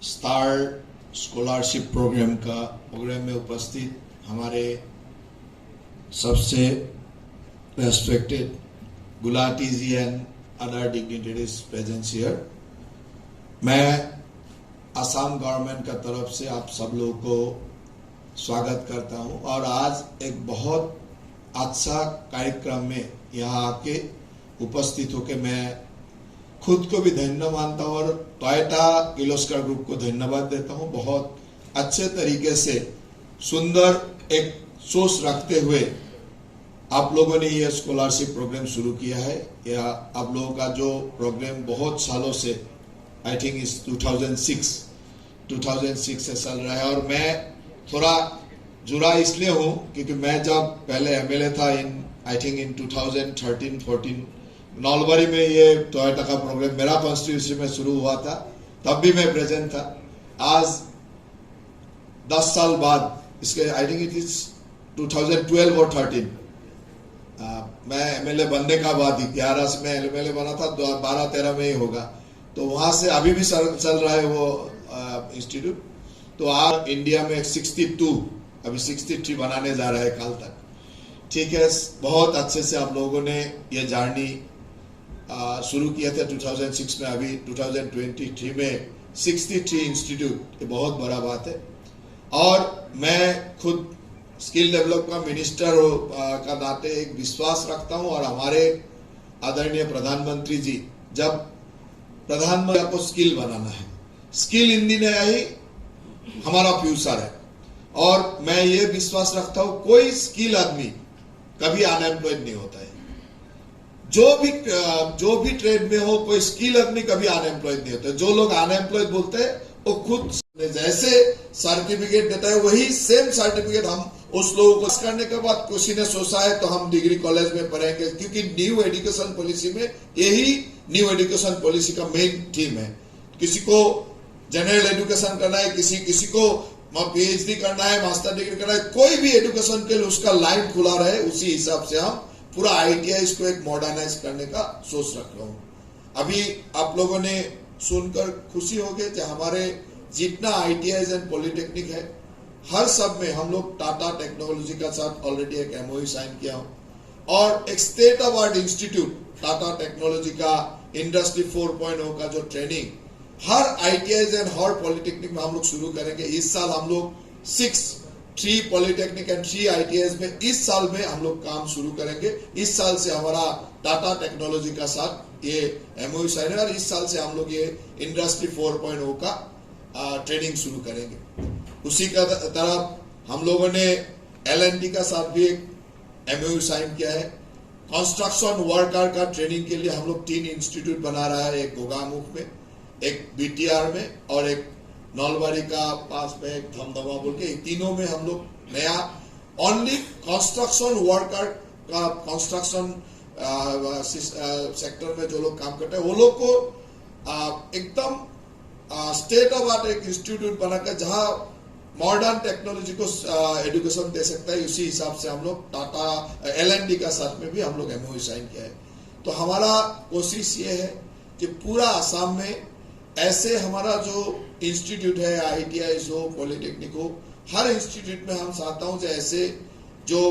Star scholarship programme में उपस्थित हमारे सबसे respected Gulati ji and other dignitaries presence here. मैं असम गवर्नमेंट का तरफ से आप सब लोगों को स्वागत करता हूं और आज एक बहुत अच्छा कार्यक्रम में यहाँ आके उपस्थित होके मैं खुद को भी धन्य मानता हूँ और टोयोटा किर्लोस्कर ग्रुप को धन्यवाद देता हूँ। बहुत अच्छे तरीके से सुंदर एक सोच रखते हुए आप लोगों ने ये स्कॉलरशिप प्रोग्राम शुरू किया है। या आप लोगों का जो प्रोग्राम बहुत सालों से आई थिंक इस 2006 से चल रहा है और मैं थोड़ा जुड़ा इसलिए हूँ क्योंकि मैं जब पहले एमएलए था आई थिंक इन 2013-14 नौलबारी में ये टोयोटा का प्रोग्राम मेरा कॉन्स्टिट्यूंसी में शुरू हुआ था, तब भी मैं प्रेजेंट था। आज 10 साल बाद इसके आई थिंक इट इज 2012 और 13 मैं एमएलए बनने का बाद 11 से मैं एमएलए बना था, 12-13 में ही होगा। तो वहां से अभी भी चल रहा है वो इंस्टीट्यूट। तो आज इंडिया में 62 अभी 63 बनाने जा रहा है कल तक। ठीक है, बहुत अच्छे से आप लोगों ने ये जर्नी शुरू किया था 2006 में, अभी 2023 में 63 इंस्टीट्यूट, ये बहुत बड़ा बात है। और मैं खुद स्किल डेवलपमेंट मिनिस्टर का नाते एक विश्वास रखता हूं और हमारे आदरणीय प्रधानमंत्री जी, जब प्रधानमंत्री को स्किल बनाना है, स्किल इंडिया ही हमारा फ्यूचर है और मैं ये विश्वास रखता हूं कोई स्किल आदमी कभी अनएम्प्लॉयड नहीं होता है। जो भी ट्रेड में हो, कोई स्किल आदमी कभी अनएम्प्लॉयड नहीं होता है। जो लोग अनएम्प्लॉयड बोलते हैं वो खुद जैसे सर्टिफिकेट देता है वही सेम सर्टिफिकेट हम उस लोगों को करने के बाद किसी ने सोचा है तो हम डिग्री कॉलेज में पढ़ेंगे, क्योंकि न्यू एजुकेशन पॉलिसी में यही न्यू एजुकेशन पॉलिसी का मेन थीम है। किसी को जनरल एजुकेशन करना है, किसी को पीएचडी करना है, मास्टर डिग्री करना है, कोई भी एजुकेशन के लिए उसका लाइन खुला रहे, उसी हिसाब से हम पूरा आईटीआई को एक मॉडर्नाइज करने का सोच रख रहा हूं। अभी आप लोगों ने सुनकर खुशी होगी कि हमारे जितना आईटीआई एंड पॉलिटेक्निक है हर सब में हम लोग टाटा टेक्नोलॉजी का साथ ऑलरेडी एक एमओयू साइन किया हूं और एक state of art institute Tata technology का इंडस्ट्री 4.0 का जो training her ITI and her polytechnic में हम लोग शुरू करेंगे। इस साल हम लोग 3 पॉलिटेक्निक एंड 3 आईटीआई में इस साल में हम लोग काम शुरू करेंगे। इस साल से हमारा टाटा टेक्नोलॉजी का साथ ये एमओयू साइन है और इस साल से हम लोग ये इंडस्ट्री 4.0 का ट्रेनिंग शुरू करेंगे। उसी का तरफ हम लोगों ने एलएनटी का साथ भी एक एमओयू साइन किया है। कंस्ट्रक्शन वर्कर का ट्रेनिंग के लिए हम लोग 3 इंस्टीट्यूट बना रहा है, एक गोगामुख में, एक बीटीआर में और एक नौलबारी का पास में एक धमधमा बोल के, तीनों में हम लोग नया ओनली कंस्ट्रक्शन वर्कर का कंस्ट्रक्शन सेक्टर में जो लोग काम करते हैं वो लोग को एकदम स्टेट ऑफ आर्ट एक इंस्टीट्यूट बनाकर जहां मॉडर्न टेक्नोलॉजी को एजुकेशन दे सकता है, उसी हिसाब से हम लोग टाटा एलएनडी का साथ में भी हम लोग एमओयू साइन किया है। तो हमारा कोशिश ये है कि पूरा आसाम में ऐसे हमारा जो इंस्टीट्यूट है, आईटीआई हो, पॉलिटेक्निक हो, हर इंस्टीट्यूट में हम चाहता हूं कि ऐसे जो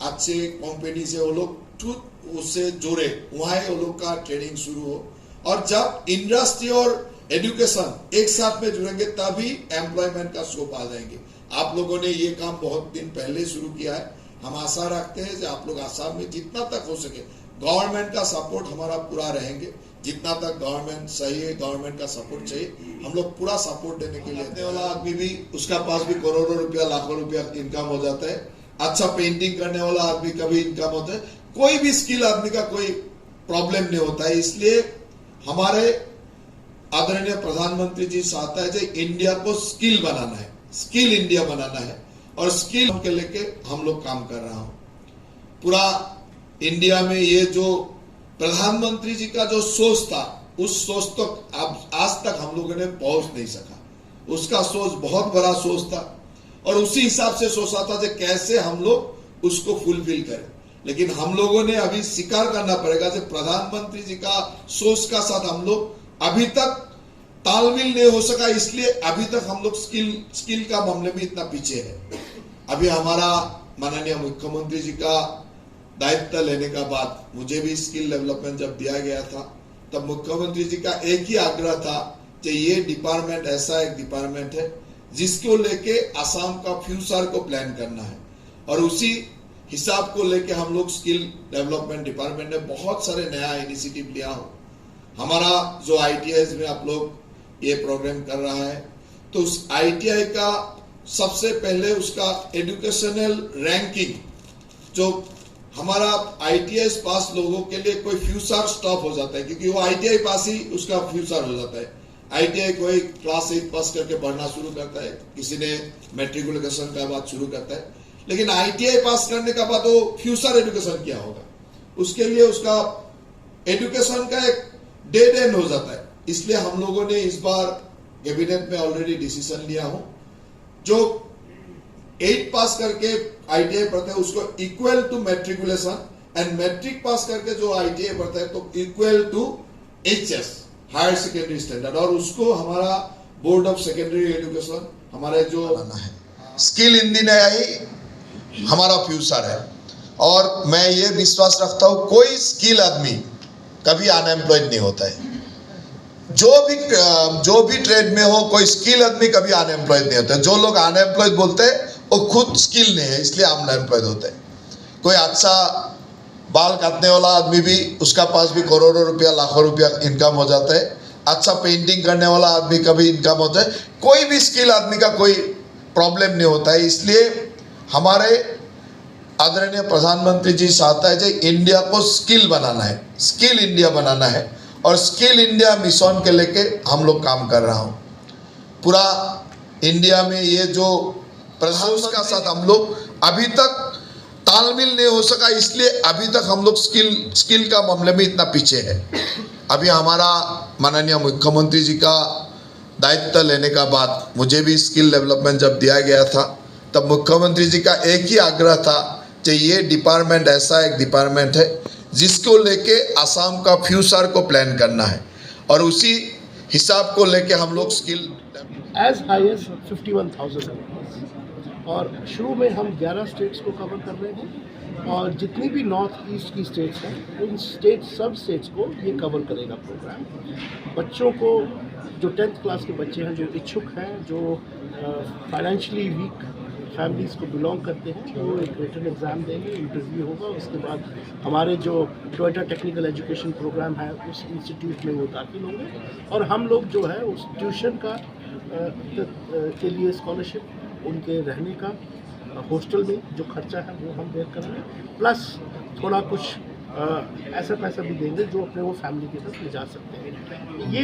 अच्छे कंपनीज है वो लोग उससे जुड़े, वहां वो लोग का ट्रेनिंग शुरू हो और जब इंडस्ट्री और एजुकेशन एक साथ में जुड़ेंगे तभी एम्प्लॉयमेंट का स्कोप आ जाएंगे। आप लोगों ने ये काम बहुत दिन पहले शुरू किया है। हम आशा रखते हैं कि आप लोग आसाम में जितना तक हो सके गवर्नमेंट का सपोर्ट हमारा पूरा रहेंगे। जितना तक गवर्नमेंट सही है, गवर्नमेंट का सपोर्ट चाहिए, हम लोग पूरा सपोर्ट देने के लिए। आने वाला आदमी भी उसका पास भी करोड़ों रुपया, लाखों रुपया इनकम हो जाता है। अच्छा पेंटिंग करने वाला आदमी का भी इनकम होता है। कोई भी स्किल आदमी का कोई प्रॉब्लम नहीं होता है। इसलिए हमारे आदरणीय प्रधानमंत्री जी चाहता है कि इंडिया को स्किल बनाना है, स्किल इंडिया बनाना है और स्किल के लेके हम लोग काम कर रहा हूं। पूरा इंडिया में ये जो प्रधानमंत्री जी का जो सोच था, उस सोच तक आज तक हम लोगों ने पहुंच नहीं सका। उसका सोच बहुत बड़ा सोच था और उसी हिसाब से सोचा था कि कैसे हम लोग उसको फुलफिल करें। लेकिन हम लोगों ने अभी स्वीकार करना पड़ेगा कि प्रधानमंत्री जी का सोच का साथ हम लोग अभी तक तालमेल नहीं हो सका, इसलिए अभी तक हम लोग स्किल का मामले में इतना पीछे है। अभी हमारा माननीय मुख्यमंत्री जी का दायित्व लेने का बाद मुझे भी स्किल डेवलपमेंट जब दिया गया था, तब मुख्यमंत्री जी का एक ही आग्रह था कि ये डिपार्टमेंट ऐसा एक डिपार्टमेंट है जिसको लेके असम का फ्यूचर को प्लान करना है, और उसी हिसाब को लेके हम लोग स्किल डेवलपमेंट डिपार्टमेंट ने बहुत सारे नया इनिशिएटिव लिया हो। हमारा जो ITI में आप लोग ये प्रोग्राम कर रहा है, तो उस ITI का सबसे पहले उसका एजुकेशनल रैंकिंग, जो हमारा ITI पास लोगों के लिए कोई फ्यूचर स्टॉप हो जाता है, क्योंकि वो ITI पास ही उसका फ्यूचर हो जाता है। ITI कोई क्लास 8 पास करके पढ़ना शुरू करता है, किसी ने मैट्रिकुलेशन का बाद शुरू करता है, लेकिन ITI पास करने का बाद वो फ्यूचर एजुकेशन क्या होगा, उसके लिए उसका एजुकेशन का एक डेड एंड हो जाता है। इसलिए हम लोगों ने इस बार कैबिनेट में ऑलरेडी डिसीजन लिया हो, जो 8 पास करके ITI पढ़ते हैं उसको equal to matriculation, and matric pass करके जो ITI पढ़ता है तो equal to HS higher secondary standard, और उसको हमारा बोर्ड ऑफ सेकेंडरी एजुकेशन हमारे जो है स्किल इंडिया ही हमारा फ्यूचर है। और मैं ये विश्वास रखता हूं कोई स्किल आदमी कभी अनएम्प्लॉयड नहीं होता है। जो भी ट्रेड में हो, कोई स्किल आदमी कभी अनएम्प्लॉयड नहीं होता है। जो लोग अनएम्प्लॉयड बोलते हैं वो खुद स्किल नहीं है, इसलिए अनएम्प्लॉयड होते हैं। कोई अच्छा बाल काटने वाला आदमी भी, उसका पास भी करोड़ों रुपया लाखों रुपया इनकम हो जाता है। अच्छा पेंटिंग करने वाला आदमी का भी इनकम होता है। कोई भी स्किल आदमी का कोई प्रॉब्लम नहीं होता है। इसलिए हमारे आदरणीय प्रधानमंत्री जी चाहता है कि इंडिया को स्किल बनाना है, स्किल इंडिया बनाना है, और स्किल इंडिया मिशन के लेके हम लोग काम कर रहा हूँ। पूरा इंडिया में ये जो प्रधानमंत्री का साथ हम लोग अभी तक तालमेल नहीं हो सका, इसलिए अभी तक हम लोग स्किल का मामले में इतना पीछे है। अभी हमारा माननीय मुख्यमंत्री जी का दायित्व लेने का बाद मुझे भी स्किल डेवलपमेंट जब दिया गया था, तब मुख्यमंत्री जी का एक ही आग्रह था कि ये डिपार्टमेंट ऐसा एक डिपार्टमेंट है जिसको लेके असम का फ्यूचर को प्लान करना है, और उसी हिसाब को लेके हम लोग स्किल एज हाई एज 51,000, और शुरू में हम 11 स्टेट्स को कवर कर रहे हैं, और जितनी भी नॉर्थ ईस्ट की स्टेट्स हैं उन सब स्टेट्स को ये कवर करेगा प्रोग्राम। बच्चों को जो 10th क्लास के बच्चे हैं, जो इच्छुक हैं, जो फाइनेंशियली वीक फैमिलीज़ को बिलोंग करते हैं, वो एक रिटन एग्ज़ाम देंगे, इंटरव्यू होगा, उसके बाद हमारे जो टोयोटा टेक्निकल एजुकेशन प्रोग्राम है उस इंस्टीट्यूट में वो दाखिल होंगे, और हम लोग जो है उस ट्यूशन का के लिए स्कॉलरशिप, उनके रहने का हॉस्टल में जो खर्चा है वो हम बेयर करेंगे, प्लस थोड़ा कुछ ऐसा पैसा भी देंगे जो अपने वो फैमिली के साथ ले जा सकते हैं। ये